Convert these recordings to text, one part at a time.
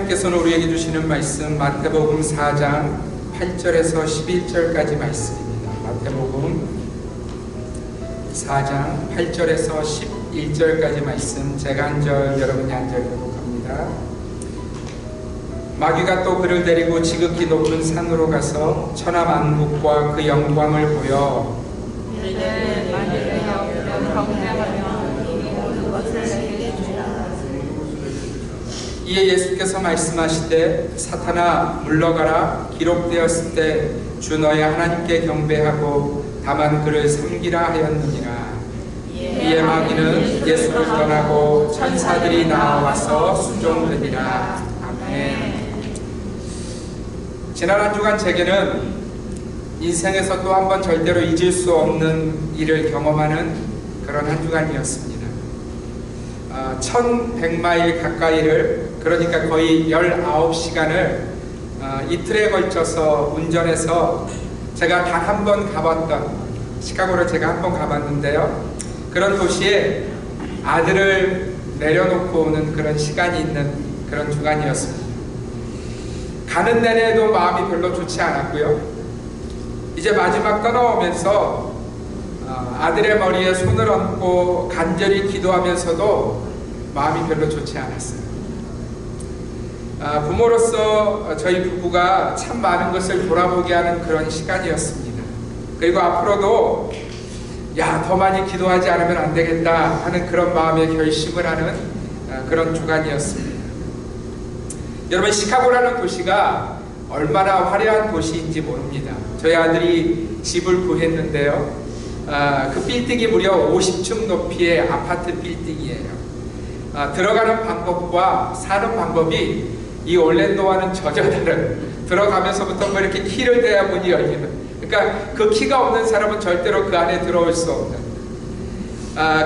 하나님께서는 우리에게 주시는 말씀 마태복음 4장 8절에서 11절까지 말씀입니다. 마태복음 4장 8절에서 11절까지 말씀, 제가 한 절, 여러분이 한 절 교독합니다. 마귀가 또 그를 데리고 지극히 높은 산으로 가서 천하만국과 그 영광을 보여 이에 예수께서 말씀하시되 사탄아 물러가라, 기록되었을 때 주 너의 하나님께 경배하고 다만 그를 섬기라 하였느니라. 이에 마귀는 예수를 떠나고 천사들이 나와서 수종되니라. 아멘. 지난 한 주간 제게는 인생에서 또 한 번 절대로 잊을 수 없는 일을 경험하는 그런 한 주간이었습니다. 1100마일 가까이를, 그러니까 거의 19시간을 이틀에 걸쳐서 운전해서 제가 단 한 번 가봤던, 시카고를 제가 한 번 가봤는데요, 그런 도시에 아들을 내려놓고 오는 그런 시간이 있는 그런 주간이었습니다. 가는 내내도 마음이 별로 좋지 않았고요, 이제 마지막 떠나오면서 아들의 머리에 손을 얹고 간절히 기도하면서도 마음이 별로 좋지 않았어요. 부모로서 저희 부부가 참 많은 것을 돌아보게 하는 그런 시간이었습니다. 그리고 앞으로도 더 많이 기도하지 않으면 안 되겠다 하는 그런 마음의 결심을 하는 그런 주간이었습니다. 여러분, 시카고라는 도시가 얼마나 화려한 도시인지 모릅니다. 저희 아들이 집을 구했는데요, 그 빌딩이 무려 50층 높이의 아파트 빌딩이에요. 들어가는 방법과 사는 방법이 이 올랜도와는 전혀 다른, 들어가면서부터 뭐 이렇게 키를 대야 문이 열리는, 그러니까 그 키가 없는 사람은 절대로 그 안에 들어올 수 없는,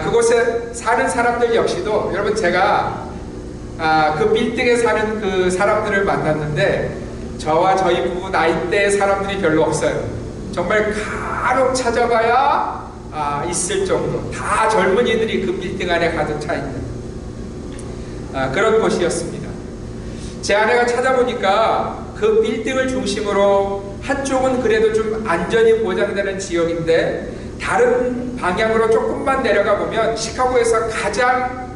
그곳에 사는 사람들 역시도, 여러분, 제가 그 빌딩에 사는 그 사람들을 만났는데 저와 저희 부부 나이대의 사람들이 별로 없어요. 정말 간혹 찾아봐야 있을 정도, 다 젊은이들이 그 빌딩 안에 가득 차 있는 그런 곳이었습니다. 제 아내가 찾아보니까 그 빌딩을 중심으로 한쪽은 그래도 좀 안전이 보장되는 지역인데, 다른 방향으로 조금만 내려가 보면 시카고에서 가장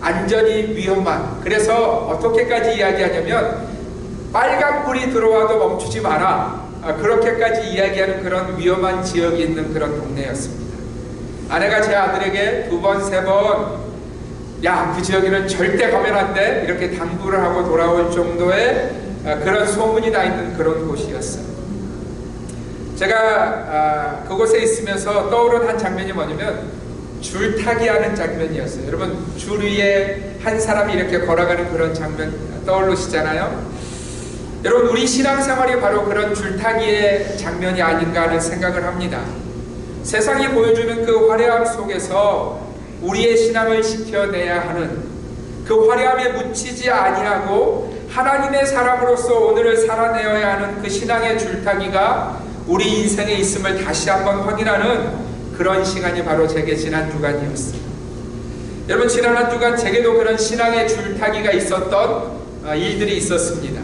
안전이 위험한, 그래서 어떻게까지 이야기하냐면 빨간불이 들어와도 멈추지 마라, 그렇게까지 이야기하는 그런 위험한 지역이 있는 그런 동네였습니다. 아내가 제 아들에게 2번, 3번 그 지역에는 절대 가면 안 돼, 이렇게 당부를 하고 돌아올 정도의 그런 소문이 나 있는 그런 곳이었어요. 제가 그곳에 있으면서 떠오른 한 장면이 뭐냐면 줄타기 하는 장면이었어요. 여러분, 줄 위에 한 사람이 이렇게 걸어가는 그런 장면 떠오르시잖아요. 여러분, 우리 신앙생활이 바로 그런 줄타기의 장면이 아닌가 하는 생각을 합니다. 세상이 보여주는 그 화려함 속에서 우리의 신앙을 지켜내야 하는, 그 화려함에 묻히지 아니하고 하나님의 사람으로서 오늘을 살아내어야 하는 그 신앙의 줄타기가 우리 인생에 있음을 다시 한번 확인하는 그런 시간이 바로 제게 지난 주간이었어요. 여러분, 지난 한 주간 제게도 그런 신앙의 줄타기가 있었던 일들이 있었습니다.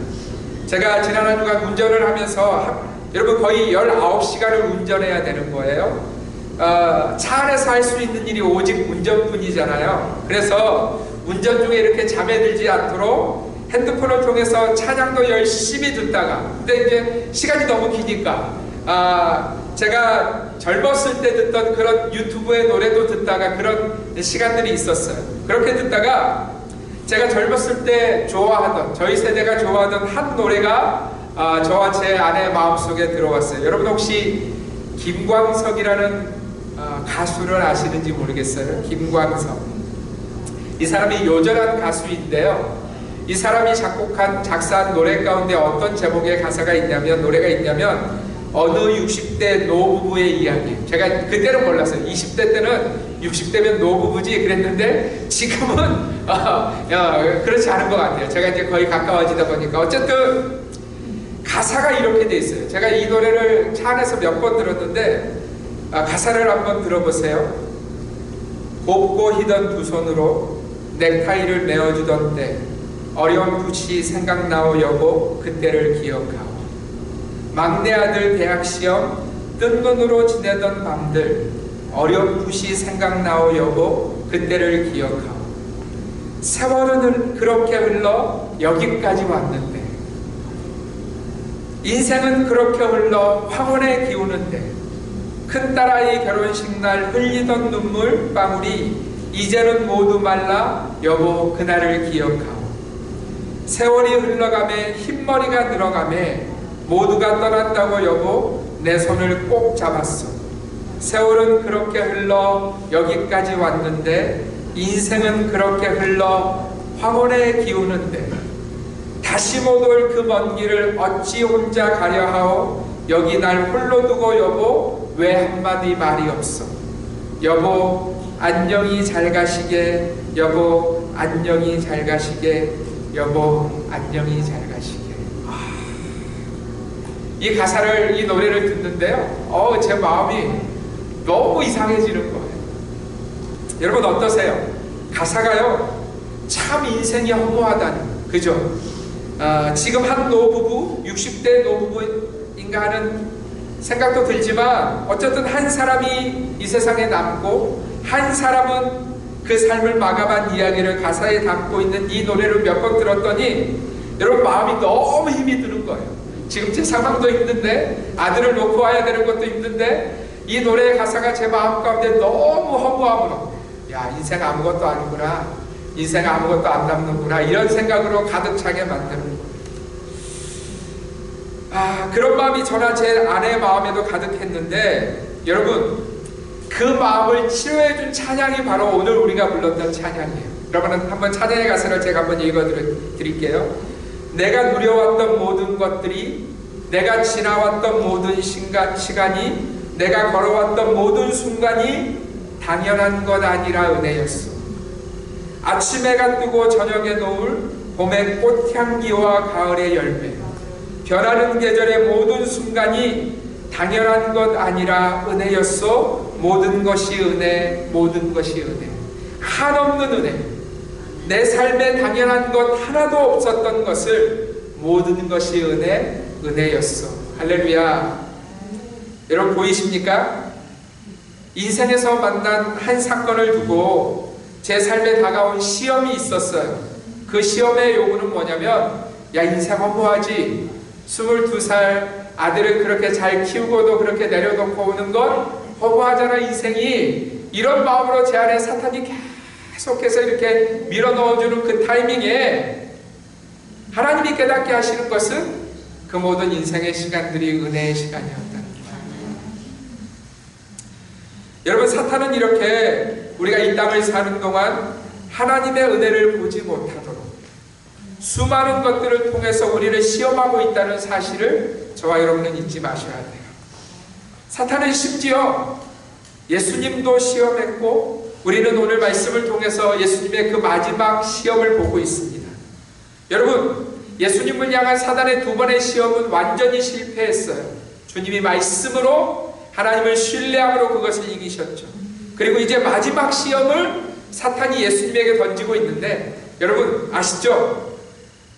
제가 지난 한 주간 운전을 하면서 여러분 거의 19시간을 운전해야 되는 거예요. 차 안에서 할 수 있는 일이 오직 운전뿐이잖아요. 그래서 운전 중에 이렇게 잠에 들지 않도록 핸드폰을 통해서 찬양도 열심히 듣다가, 근데 이제 시간이 너무 기니까 제가 젊었을 때 듣던 그런 유튜브의 노래도 듣다가 그런 시간들이 있었어요. 그렇게 듣다가 제가 젊었을 때 좋아하던, 저희 세대가 좋아하던 한 노래가 저와 제 아내의 마음속에 들어왔어요. 여러분, 혹시 김광석이라는 가수를 아시는지 모르겠어요. 김광석. 이 사람이 요절한 가수인데요, 이 사람이 작사한 노래 가운데 어떤 제목의 가사가 있냐면, 노래가 있냐면 어느 60대 노부부의 이야기. 제가 그때는 몰랐어요. 20대 때는 60대면 노부부지 그랬는데 지금은 그렇지 않은 것 같아요. 제가 이제 거의 가까워지다 보니까. 어쨌든 가사가 이렇게 돼 있어요. 제가 이 노래를 차 안에서 몇 번 들었는데 가사를 한번 들어보세요. 곱고 희던 두 손으로 넥타이를 메어주던 때 어렴풋이 생각나오 여보 그때를 기억하오. 막내 아들 대학시험 뜬 눈으로 지내던 밤들 어렴풋이 생각나오 여보 그때를 기억하오. 세월은 그렇게 흘러 여기까지 왔는데, 인생은 그렇게 흘러 황혼에 기우는데, 큰딸아이 결혼식 날 흘리던 눈물 방울이 이제는 모두 말라 여보 그날을 기억하오. 세월이 흘러가매 흰머리가 늘어가매 모두가 떠났다고 여보 내 손을 꼭 잡았어. 세월은 그렇게 흘러 여기까지 왔는데, 인생은 그렇게 흘러 황혼에 기우는데, 다시 못 올 그 먼 길을 어찌 혼자 가려 하오. 여기 날 홀로 두고 여보 왜 한마디 말이 없어. 여보 안녕히 잘 가시게. 여보 안녕히 잘 가시게. 여보 안녕히 잘 가시게. 이 가사를, 이 노래를 듣는데요, 제 마음이 너무 이상해지는 거예요. 여러분 어떠세요? 가사가요 참 인생이 허무하다는, 그죠? 지금 한 노부부, 60대 노부부인가 하는 생각도 들지만, 어쨌든 한 사람이 이 세상에 남고 한 사람은 그 삶을 마감한 이야기를 가사에 담고 있는 이 노래를 몇 번 들었더니 여러분 마음이 너무 힘이 드는 거예요. 지금 제 상황도 힘든데, 아들을 놓고 와야 되는 것도 힘든데, 이 노래의 가사가 제 마음 가운데 너무 허무함으로, 야 인생 아무것도 아니구나, 인생 아무것도 안 남는구나, 이런 생각으로 가득 차게 만드는 거예요. 그런 마음이 저나 제 아내의 마음에도 가득했는데, 여러분 그 마음을 치료해준 찬양이 바로 오늘 우리가 불렀던 찬양이에요. 여러분 한번 찬양의 가사를 제가 한번 읽어드릴게요. 내가 누려왔던 모든 것들이, 내가 지나왔던 모든 시간이, 내가 걸어왔던 모든 순간이 당연한 것 아니라 은혜였어. 아침 해가 뜨고 저녁에 노을, 봄의 꽃향기와 가을의 열매, 변하는 계절의 모든 순간이 당연한 것 아니라 은혜였어. 모든 것이 은혜, 모든 것이 은혜, 한없는 은혜. 내 삶에 당연한 것 하나도 없었던 것을 모든 것이 은혜, 은혜였어. 할렐루야. 여러분 보이십니까? 인생에서 만난 한 사건을 두고 제 삶에 다가온 시험이 있었어요. 그 시험의 요구는 뭐냐면, 야 인생 허무하지? 22살 아들을 그렇게 잘 키우고도 그렇게 내려놓고 오는 건 허무하잖아 인생이. 이런 마음으로 제 안에 사탄이 계속해서 이렇게 밀어넣어주는 그 타이밍에 하나님이 깨닫게 하시는 것은 그 모든 인생의 시간들이 은혜의 시간이었다는 거예요. 여러분 사탄은 이렇게 우리가 이 땅을 사는 동안 하나님의 은혜를 보지 못하도록 수많은 것들을 통해서 우리를 시험하고 있다는 사실을 저와 여러분은 잊지 마셔야 돼요. 사탄은 심지어 예수님도 시험했고, 우리는 오늘 말씀을 통해서 예수님의 그 마지막 시험을 보고 있습니다. 여러분 예수님을 향한 사단의 두 번의 시험은 완전히 실패했어요. 주님이 말씀으로 하나님을 신뢰함으로 그것을 이기셨죠. 그리고 이제 마지막 시험을 사탄이 예수님에게 던지고 있는데, 여러분 아시죠?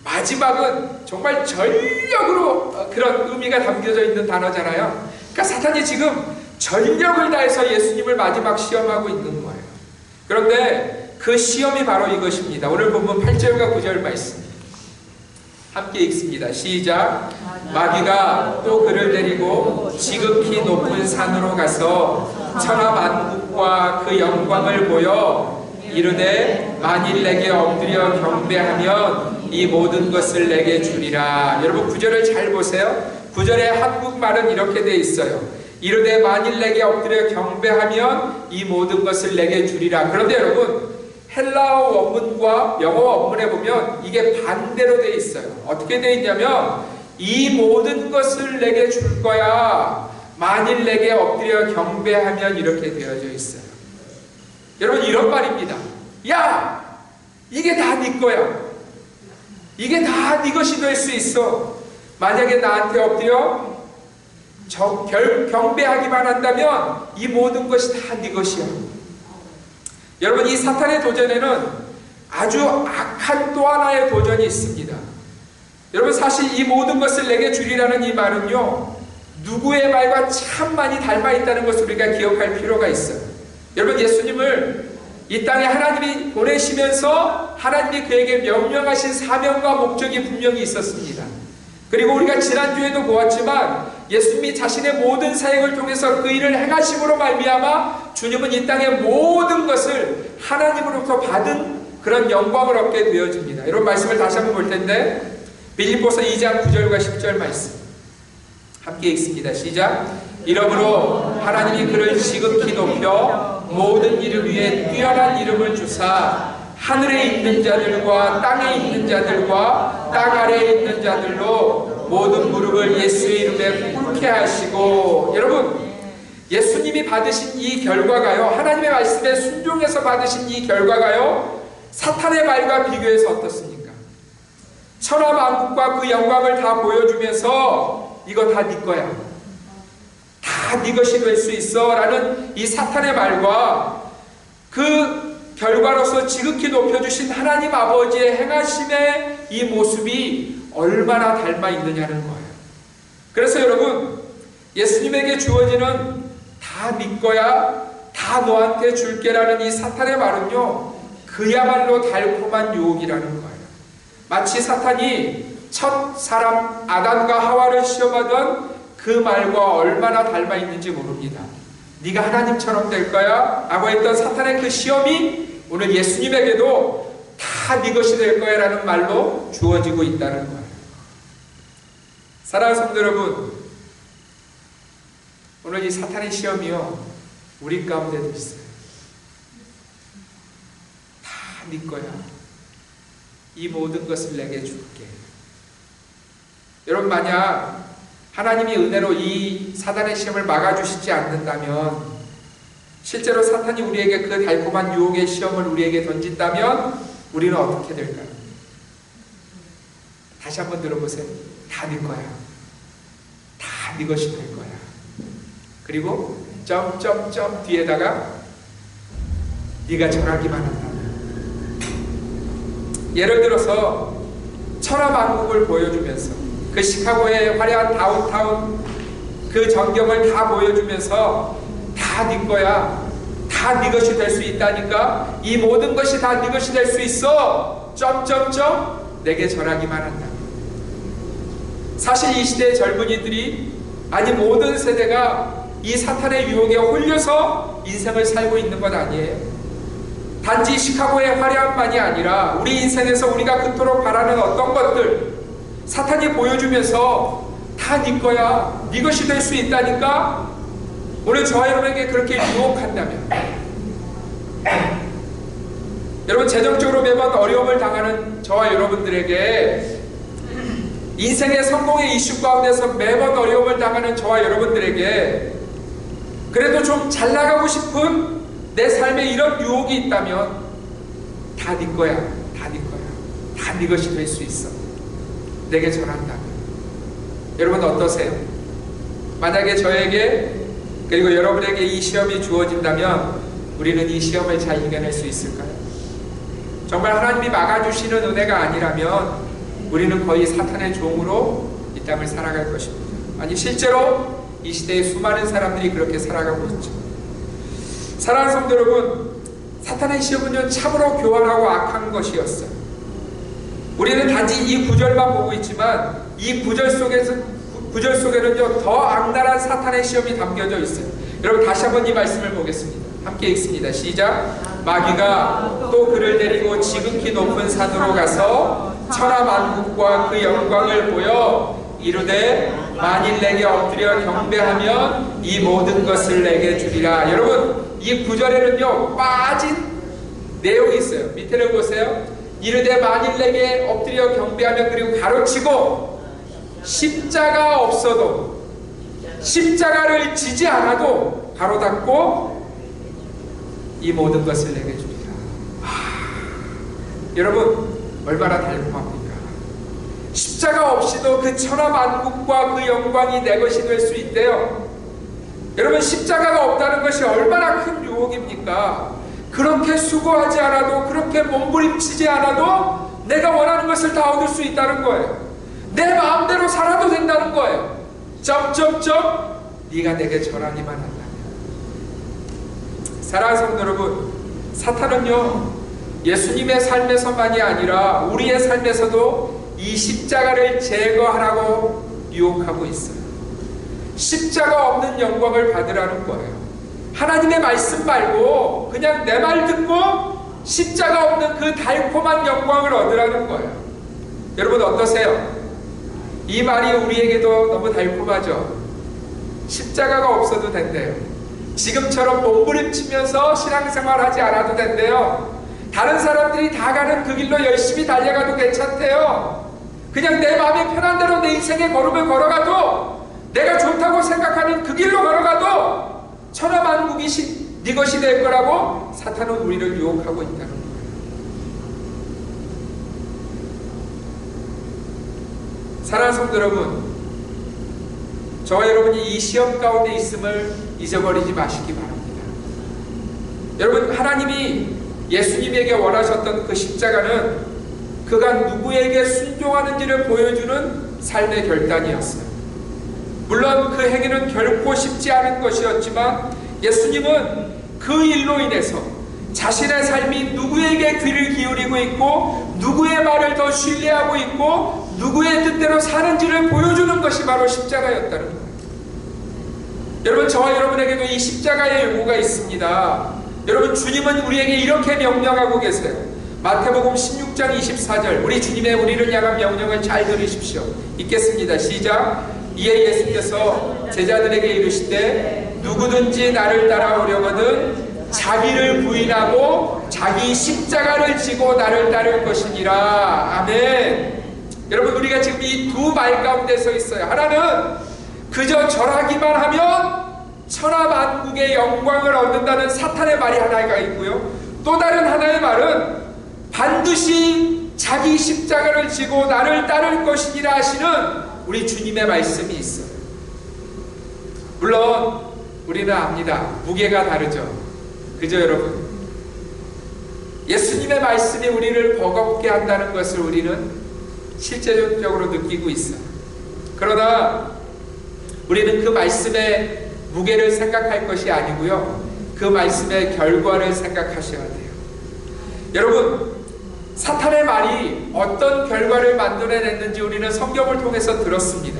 마지막은 정말 전력으로 그런 의미가 담겨져 있는 단어잖아요. 그러니까 사탄이 지금 전력을 다해서 예수님을 마지막 시험하고 있는 거예요. 그런데 그 시험이 바로 이것입니다. 오늘 본문 8절과 9절 말씀 함께 읽습니다. 시작. 마귀가 또 그를 데리고 지극히 높은 산으로 가서 천하만국과 그 영광을 보여 이르되 만일 내게 엎드려 경배하면 이 모든 것을 내게 주리라. 여러분 9절을 잘 보세요. 9절에 한국말은 이렇게 돼 있어요. 이르되 만일 내게 엎드려 경배하면 이 모든 것을 내게 주리라. 그런데 여러분 헬라어 원문과 영어 원문에 보면 이게 반대로 돼 있어요. 어떻게 돼 있냐면 이 모든 것을 내게 줄 거야. 만일 내게 엎드려 경배하면 이렇게 되어져 있어요. 여러분 이런 말입니다. 야! 이게 다 네 거야. 이게 다 네 것이 될 수 있어. 만약에 나한테 엎드려 경배하기만 한다면 이 모든 것이 다 네 것이야. 여러분 이 사탄의 도전에는 아주 악한 또 하나의 도전이 있습니다. 여러분, 사실 이 모든 것을 내게 주리라는 이 말은요, 누구의 말과 참 많이 닮아 있다는 것을 우리가 기억할 필요가 있어요. 여러분, 예수님을 이 땅에 하나님이 보내시면서 하나님이 그에게 명령하신 사명과 목적이 분명히 있었습니다. 그리고 우리가 지난주에도 보았지만 예수님이 자신의 모든 사역을 통해서 그 일을 행하심으로 말미암아 주님은 이 땅의 모든 것을 하나님으로부터 받은 그런 영광을 얻게 되어집니다. 여러분, 말씀을 다시 한번 볼 텐데 빌립보서 2장 9절과 10절 말씀 함께 읽습니다. 시작. 이러므로 하나님이 그를 지극히 높여 모든 이름 위에 뛰어난 이름을 주사 하늘에 있는 자들과 땅에 있는 자들과 땅 아래에 있는 자들로 모든 무릎을 예수의 이름에 꿇게 하시고. 여러분, 예수님이 받으신 이 결과가요, 하나님의 말씀에 순종해서 받으신 이 결과가요, 사탄의 말과 비교해서 어떻습니까? 천하만국과 그 영광을 다 보여주면서 이거 다 네 거야, 다 네 것이 될 수 있어 라는 이 사탄의 말과 그 결과로서 지극히 높여주신 하나님 아버지의 행하심의 이 모습이 얼마나 닮아 있느냐는 거예요. 그래서 여러분, 예수님에게 주어지는 다 네 거야, 다 너한테 줄게라는 이 사탄의 말은요, 그야말로 달콤한 유혹이라는 거예요. 마치 사탄이 첫 사람 아담과 하와를 시험하던 그 말과 얼마나 닮아 있는지 모릅니다. 네가 하나님처럼 될 거야 라고 했던 사탄의 그 시험이 오늘 예수님에게도 다 네 것이 될 거야 라는 말로 주어지고 있다는 거예요. 사랑하는 성도 여러분, 오늘 이 사탄의 시험이요, 우리 가운데도 있어요. 다 네 거야, 이 모든 것을 내게 줄게. 여러분, 만약 하나님이 은혜로 이 사단의 시험을 막아주시지 않는다면, 실제로 사탄이 우리에게 그 달콤한 유혹의 시험을 우리에게 던진다면 우리는 어떻게 될까요? 다시 한번 들어보세요. 다 네 거야, 다 네 것이 될 거야. 그리고 점점점 뒤에다가 네가 전하기만 한다면. 예를 들어서 천하만국을 보여주면서 그 시카고의 화려한 다운타운 그 전경을 다 보여주면서 다 네 거야, 다 네 것이 될 수 있다니까, 이 모든 것이 다 네 것이 될 수 있어 점점점 내게 전하기만 한다. 사실 이 시대의 젊은이들이, 아니 모든 세대가 이 사탄의 유혹에 홀려서 인생을 살고 있는 것 아니에요. 단지 시카고의 화려함만이 아니라 우리 인생에서 우리가 그토록 바라는 어떤 것들 사탄이 보여주면서 다 네 거야, 네 것이 될 수 있다니까, 오늘 저와 여러분에게 그렇게 유혹한다면, 여러분, 재정적으로 매번 어려움을 당하는 저와 여러분들에게, 인생의 성공의 이슈 가운데서 매번 어려움을 당하는 저와 여러분들에게 그래도 좀 잘 나가고 싶은 내 삶에 이런 유혹이 있다면 다 네 거야, 다 네 거야, 다 네 것이 될 수 있어 내게 전한다면. 여러분 어떠세요? 만약에 저에게 그리고 여러분에게 이 시험이 주어진다면 우리는 이 시험을 잘 이겨낼 수 있을까요? 정말 하나님이 막아주시는 은혜가 아니라면 우리는 거의 사탄의 종으로 이 땅을 살아갈 것입니다. 아니, 실제로 이 시대에 수많은 사람들이 그렇게 살아가고 있죠. 사랑하는 성도 여러분, 사탄의 시험은요, 참으로 교활하고 악한 것이었어요. 우리는 단지 이 구절만 보고 있지만 이 구절 속에는요, 더 악랄한 사탄의 시험이 담겨져 있어요. 여러분, 다시 한번 이 말씀을 보겠습니다. 함께 읽습니다. 시작. 마귀가 또 그를 데리고 지극히 높은 산으로 가서 천하만국과 그 영광을 보여 이르되 만일 내게 엎드려 경배하면 이 모든 것을 내게 주리라. 여러분, 이 구절에는요 빠진 내용이 있어요. 밑에를 보세요. 이르되 만일 내게 엎드려 경배하면, 그리고 가로치고 십자가 없어도, 십자가를 지지 않아도 가로 닫고 이 모든 것을 내게 주리라. 여러분, 얼마나 달콤합니까? 십자가 없이도 그 천하만국과 그 영광이 내 것이 될 수 있대요. 여러분, 십자가가 없다는 것이 얼마나 큰 유혹입니까? 그렇게 수고하지 않아도, 그렇게 몸부림치지 않아도 내가 원하는 것을 다 얻을 수 있다는 거예요. 내 마음대로 살아도 된다는 거예요. 네가 내게 절하기만 한다면. 사랑하는 성도 여러분, 사탄은요, 예수님의 삶에서만이 아니라 우리의 삶에서도 이 십자가를 제거하라고 유혹하고 있어요. 십자가 없는 영광을 받으라는 거예요. 하나님의 말씀 말고 그냥 내 말 듣고 십자가 없는 그 달콤한 영광을 얻으라는 거예요. 여러분 어떠세요? 이 말이 우리에게도 너무 달콤하죠? 십자가가 없어도 된대요. 지금처럼 몸부림치면서 신앙생활 하지 않아도 된대요. 다른 사람들이 다 가는 그 길로 열심히 달려가도 괜찮대요. 그냥 내 마음이 편한 대로 내 인생의 걸음을 걸어가도, 내가 좋다고 생각하는 그 길로 걸어가도 천하만국이 네 것이 될 거라고 사탄은 우리를 유혹하고 있다는 거예요. 사랑하는 성도 여러분, 저와 여러분이 이 시험 가운데 있음을 잊어버리지 마시기 바랍니다. 여러분, 하나님이 예수님에게 원하셨던 그 십자가는 그가 누구에게 순종하는지를 보여주는 삶의 결단이었어요. 물론 그 행위는 결코 쉽지 않은 것이었지만 예수님은 그 일로 인해서 자신의 삶이 누구에게 귀를 기울이고 있고 누구의 말을 더 신뢰하고 있고 누구의 뜻대로 사는지를 보여주는 것이 바로 십자가였다는 거예요. 여러분, 저와 여러분에게도 이 십자가의 요구가 있습니다. 여러분, 주님은 우리에게 이렇게 명령하고 계세요. 마태복음 16장 24절, 우리 주님의 우리를 향한 명령을 잘 들으십시오. 읽겠습니다. 시작. 이에 예수께서 제자들에게 이르시되 누구든지 나를 따라오려거든 자기를 부인하고 자기 십자가를 지고 나를 따를 것이니라. 아멘. 여러분, 우리가 지금 이 두 말 가운데 서 있어요. 하나는 그저 절하기만 하면 천하만국의 영광을 얻는다는 사탄의 말이 하나가 있고요, 또 다른 하나의 말은 반드시 자기 십자가를 지고 나를 따를 것이니라 하시는 우리 주님의 말씀이 있어요. 물론 우리는 압니다. 무게가 다르죠. 그죠 여러분? 예수님의 말씀이 우리를 버겁게 한다는 것을 우리는 실제적으로 느끼고 있어요. 그러나 우리는 그 말씀의 무게를 생각할 것이 아니고요, 그 말씀의 결과를 생각하셔야 돼요. 여러분, 사탄의 말이 어떤 결과를 만들어냈는지 우리는 성경을 통해서 들었습니다.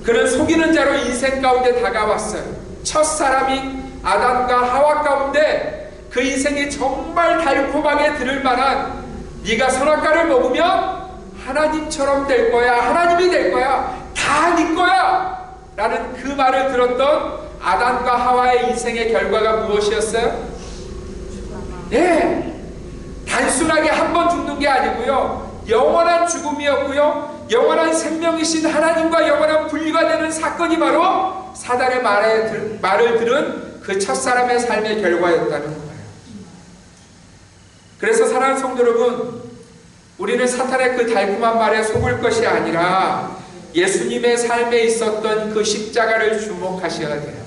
그는 속이는 자로 인생 가운데 다가왔어요. 첫사람인 아담과 하와 가운데 그 인생이 정말 달콤하게 들을 만한, 네가 선악과를 먹으면 하나님처럼 될 거야, 하나님이 될 거야, 다 네 거야 라는 그 말을 들었던 아담과 하와의 인생의 결과가 무엇이었어요? 네, 단순하게 한 번 죽는 게 아니고요, 영원한 죽음이었고요, 영원한 생명이신 하나님과 영원한 분리가 되는 사건이 바로 사단의 말을 들은 그 첫사람의 삶의 결과였다는 거예요. 그래서 사랑하는 성도 여러분, 우리는 사탄의 그 달콤한 말에 속을 것이 아니라 예수님의 삶에 있었던 그 십자가를 주목하셔야 돼요.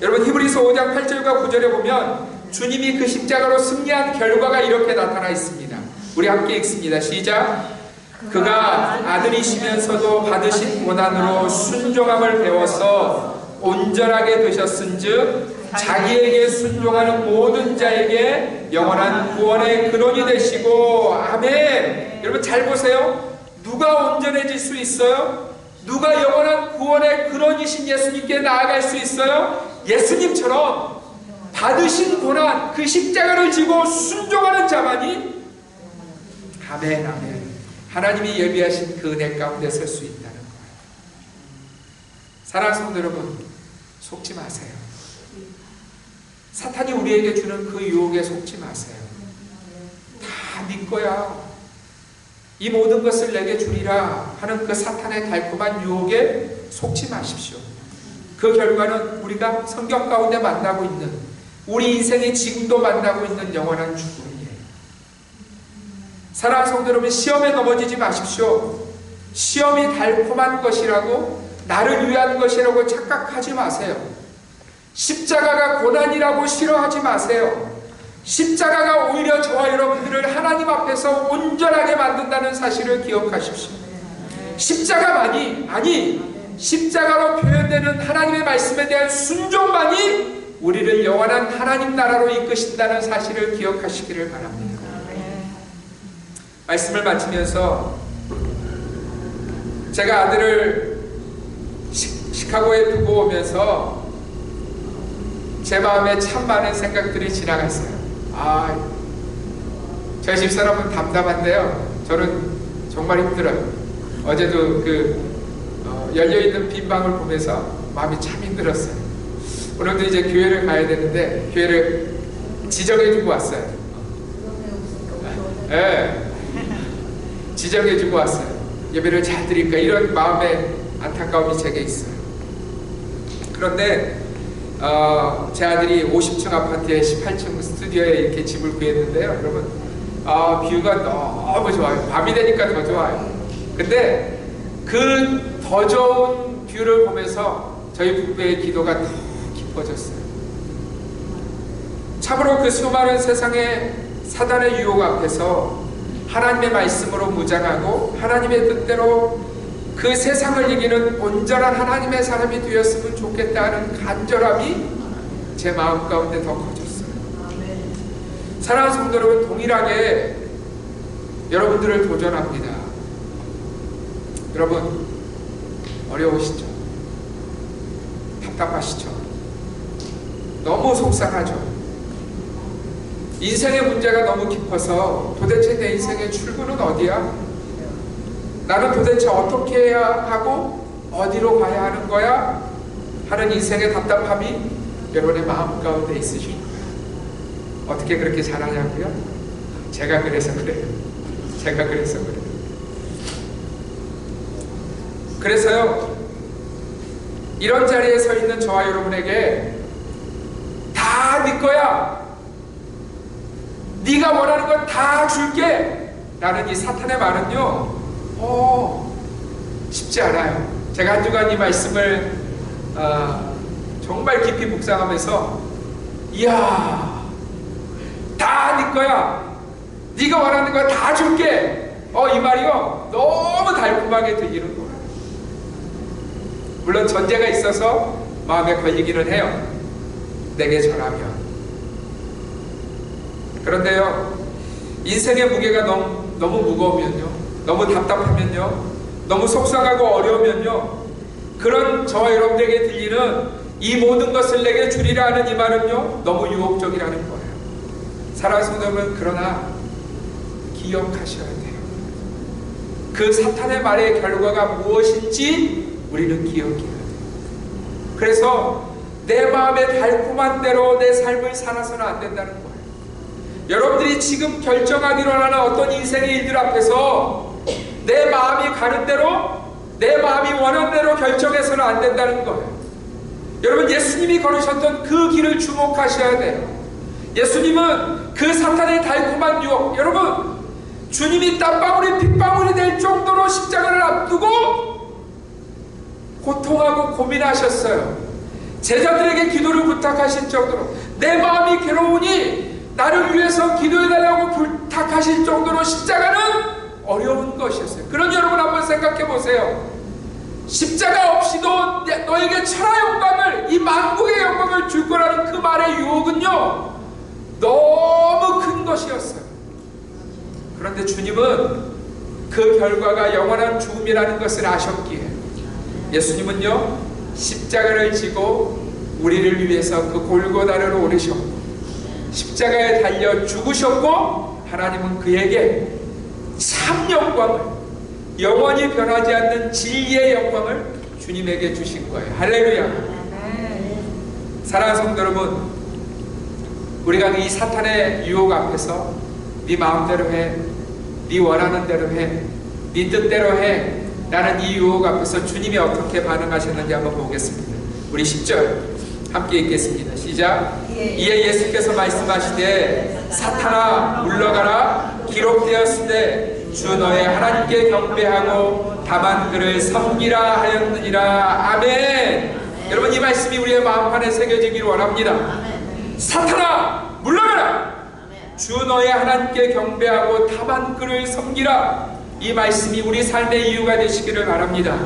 여러분, 히브리서 5장 8절과 9절에 보면 주님이 그 십자가로 승리한 결과가 이렇게 나타나 있습니다. 우리 함께 읽습니다. 시작. 그가 아들이시면서도 받으신 고난으로 순종함을 배워서 온전하게 되셨은즉 자기에게 순종하는 모든 자에게 영원한 구원의 근원이 되시고. 아멘. 여러분 잘 보세요. 누가 온전해질 수 있어요? 누가 영원한 구원의 근원이신 예수님께 나아갈 수 있어요? 예수님처럼 받으신 고난, 그 십자가를 지고 순종하는 자만이, 아멘, 아멘, 하나님이 예비하신 그 은혜 가운데 설 수 있다는 거예요. 사랑하는 성도 여러분, 속지 마세요. 사탄이 우리에게 주는 그 유혹에 속지 마세요. 다 네 거야, 이 모든 것을 내게 주리라 하는 그 사탄의 달콤한 유혹에 속지 마십시오. 그 결과는 우리가 성경 가운데 만나고 있는, 우리 인생이 지금도 만나고 있는 영원한 죽음이에요. 사랑하는 성도 여러분, 시험에 넘어지지 마십시오. 시험이 달콤한 것이라고, 나를 위한 것이라고 착각하지 마세요. 십자가가 고난이라고 싫어하지 마세요. 십자가가 오히려 저와 여러분들을 하나님 앞에서 온전하게 만든다는 사실을 기억하십시오. 십자가만이, 아니 십자가로 표현되는 하나님의 말씀에 대한 순종만이 우리를 영원한 하나님 나라로 이끄신다는 사실을 기억하시기를 바랍니다. 말씀을 마치면서 제가 아들을 시카고에 두고 오면서 제 마음에 참 많은 생각들이 지나갔어요. 저희 집사람은 담담한데요, 저는 정말 힘들어요. 어제도 열려있는 빈 방을 보면서 마음이 참 힘들었어요. 오늘도 이제 교회를 가야 되는데 교회를 지정해주고 왔어요. 네, 지정해주고 왔어요. 예배를 잘 드릴까, 이런 마음의 안타까움이 제게 있어요. 그런데 제 아들이 50층 아파트에 18층 스튜디오에 이렇게 집을 구했는데요, 여러분, 뷰가 너무 좋아요. 밤이 되니까 더 좋아요. 근데 그 더 좋은 뷰를 보면서 저희 부부의 기도가 더 깊어졌어요. 참으로 그 수많은 세상의 사단의 유혹 앞에서 하나님의 말씀으로 무장하고 하나님의 뜻대로 그 세상을 이기는 온전한 하나님의 사람이 되었으면 좋겠다는 간절함이 제 마음 가운데 더 커졌어요. 사랑하는 성도 여러분, 동일하게 여러분들을 도전합니다. 여러분, 어려우시죠? 답답하시죠? 너무 속상하죠? 인생의 문제가 너무 깊어서 도대체 내 인생의 출구는 어디야? 나는 도대체 어떻게 해야 하고 어디로 가야 하는 거야? 하는 인생의 답답함이 여러분의 마음 가운데 있으실 거예요. 어떻게 그렇게 잘하냐고요? 제가 그래서 그래요. 제가 그래서 그래요. 그래서요, 이런 자리에 서 있는 저와 여러분에게 다 네 거야, 네가 원하는 건 다 줄게 라는 이 사탄의 말은요, 쉽지 않아요. 제가 한 주간 이 말씀을 정말 깊이 묵상하면서, 이야, 다 네 거야, 네가 원하는 거 다 줄게, 이 말이요 너무 달콤하게 들리는 거예요. 물론 전제가 있어서 마음에 걸리기는 해요. 내게 절하면. 그런데요, 인생의 무게가 너무 무거우면요, 너무 답답하면요, 너무 속상하고 어려우면요, 그런 저와 여러분들에게 들리는 이 모든 것을 내게 주리라 하는 이 말은요, 너무 유혹적이라는 거예요. 사랑하는 성도 여러분, 그러나 기억하셔야 돼요. 그 사탄의 말의 결과가 무엇인지 우리는 기억해야 돼요. 그래서 내 마음의 달콤한 대로 내 삶을 살아서는 안 된다는 거예요. 여러분들이 지금 결정하기로 하는 어떤 인생의 일들 앞에서 내 마음이 가는 대로, 내 마음이 원하는 대로 결정해서는 안 된다는 거예요. 여러분, 예수님이 걸으셨던 그 길을 주목하셔야 돼요. 예수님은 그 사탄의 달콤한 유혹, 여러분, 주님이 땀방울이 핏방울이 될 정도로 십자가를 앞두고 고통하고 고민하셨어요. 제자들에게 기도를 부탁하실 정도로, 내 마음이 괴로우니 나를 위해서 기도해달라고 부탁하실 정도로 십자가는 어려운 것이었어요. 그런 여러분 한번 생각해 보세요. 십자가 없이도 너에게 천하 영광을, 이 만국의 영광을 줄 거라는 그 말의 유혹은요, 너무 큰 것이었어요. 그런데 주님은 그 결과가 영원한 죽음이라는 것을 아셨기에 예수님은요, 십자가를 지고 우리를 위해서 그 골고다를 오르셨고 십자가에 달려 죽으셨고, 하나님은 그에게 참 영광을, 영원히 변하지 않는 진리의 영광을 주님에게 주신 거예요. 할렐루야. 사랑하는 성도 여러분, 우리가 이 사탄의 유혹 앞에서 네 마음대로 해, 네 원하는 대로 해, 네 뜻대로 해 라는 이 유혹 앞에서 주님이 어떻게 반응하셨는지 한번 보겠습니다. 우리 10절 함께 읽겠습니다. 시작. 이에 예수께서 말씀하시되 사탄아 물러가라, 기록되었으되 주 너의 하나님께 경배하고 다만 그를 섬기라 하였느니라. 아멘. 여러분, 이 말씀이 우리의 마음판에 새겨지기를 원합니다. 사탄아 물러가라! 주 너의 하나님께 경배하고 다만 그를 섬기라. 이 말씀이 우리 삶의 이유가 되시기를 바랍니다.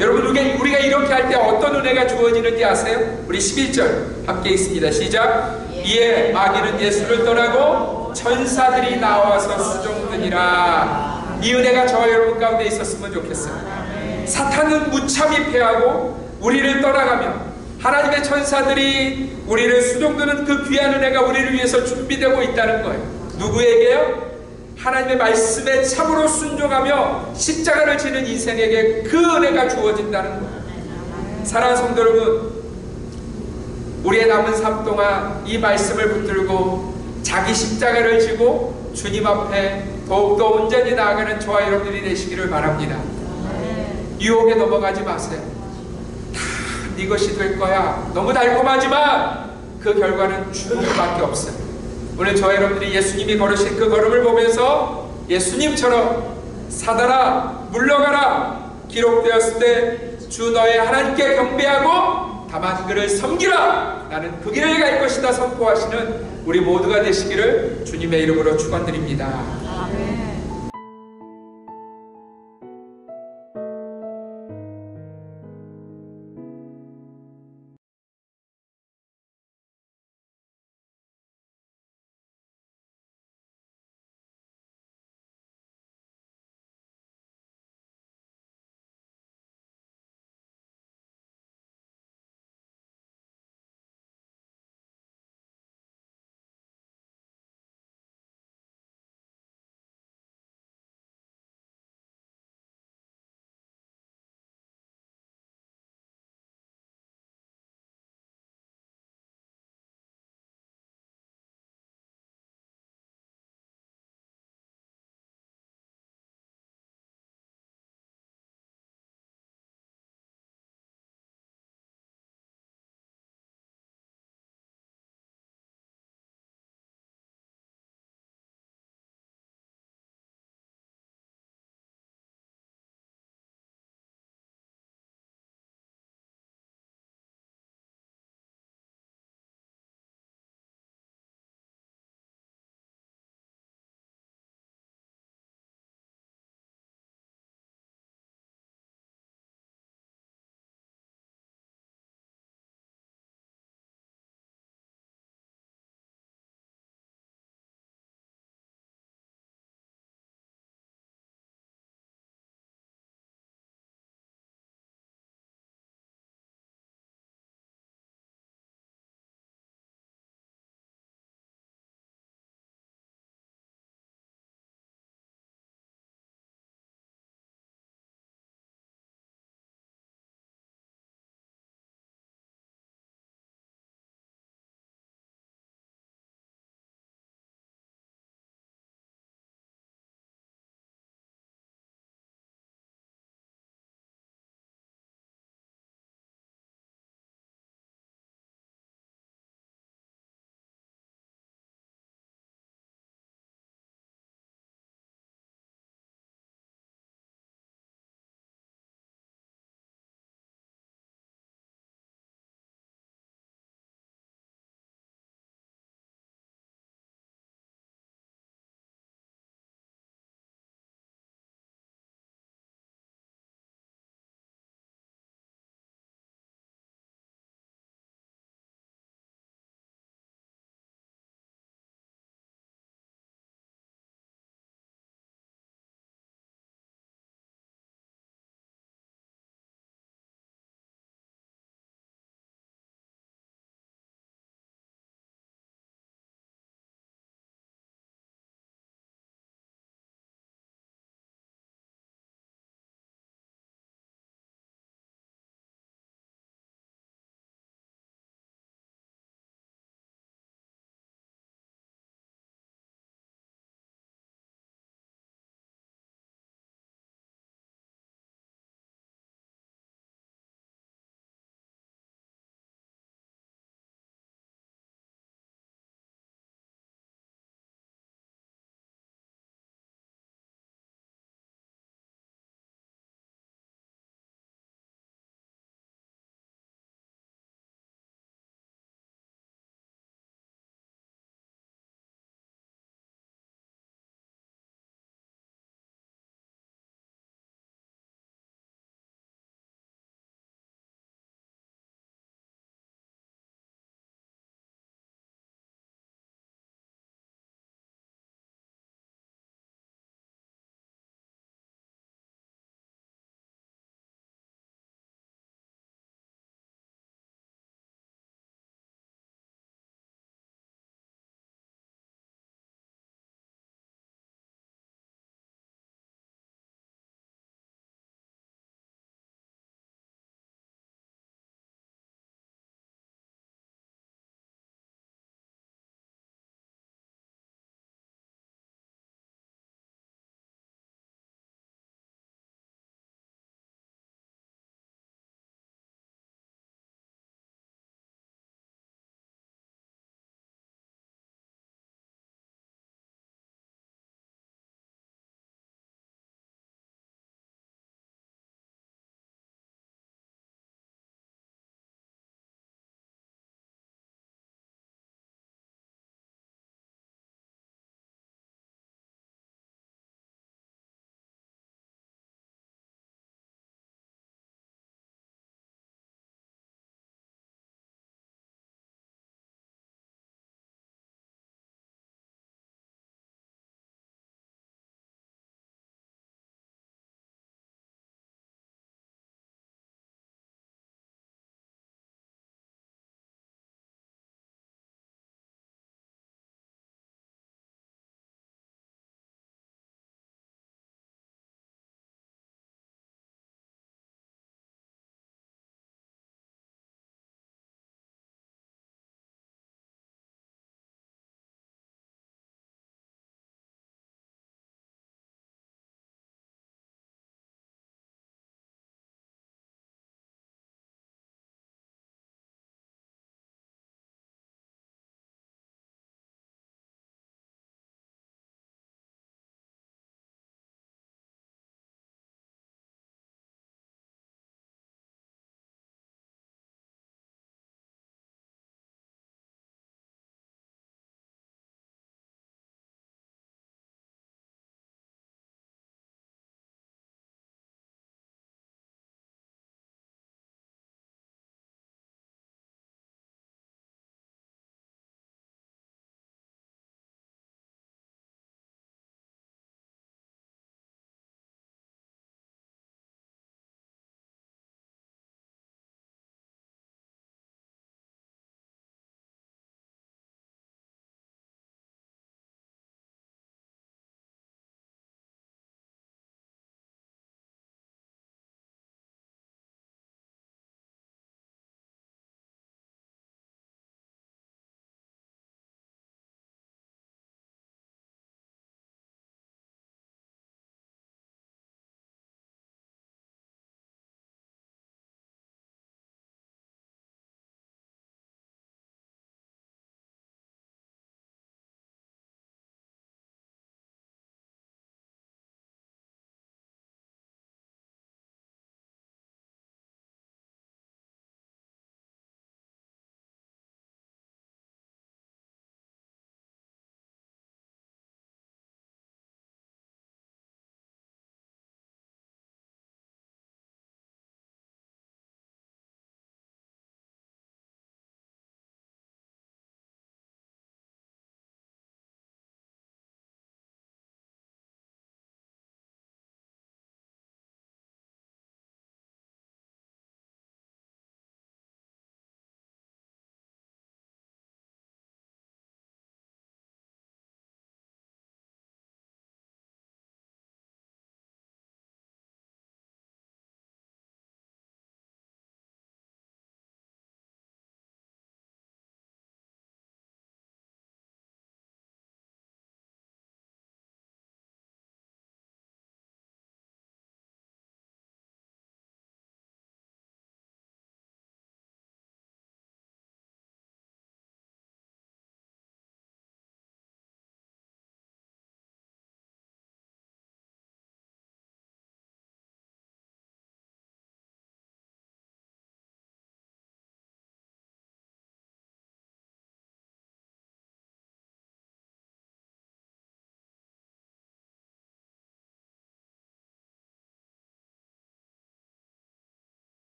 여러분, 우리가 이렇게 할 때 어떤 은혜가 주어지는지 아세요? 우리 11절 함께 읽습니다. 시작. 이에 마귀는 예수를 떠나고 천사들이 나와서 수종드니라. 이 은혜가 저와 여러분 가운데 있었으면 좋겠어요. 사탄은 무참히 패하고 우리를 떠나가며 하나님의 천사들이 우리를 수종드는 그 귀한 은혜가 우리를 위해서 준비되고 있다는 거예요. 누구에게요? 하나님의 말씀에 참으로 순종하며 십자가를 지는 인생에게 그 은혜가 주어진다는 거예요. 사랑하는 성도 여러분, 우리의 남은 삶 동안 이 말씀을 붙들고 자기 십자가를 지고 주님 앞에 더욱더 온전히 나아가는 저와 여러분들이 되시기를 바랍니다. 유혹에 넘어가지 마세요. 다 네 것이 될 거야. 너무 달콤하지만 그 결과는 죽음밖에 없어요. 오늘 저와 여러분들이 예수님이 걸으신 그 걸음을 보면서 예수님처럼 사단아 물러가라 기록되었을 때 주 너의 하나님께 경배하고 다만 그를 섬기라. 나는 그 길을 갈 것이다 선포하시는 우리 모두가 되시기를 주님의 이름으로 축원드립니다.